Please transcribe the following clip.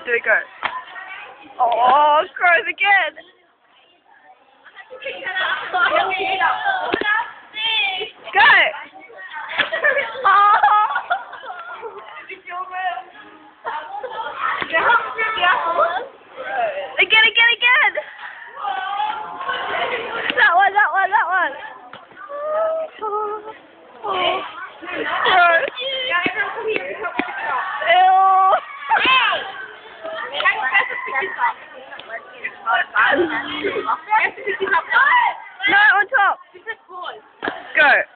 Just do it, go. Oh, gross again. Go. Oh. Again. That one. Oh. Gross. No, on top. Go.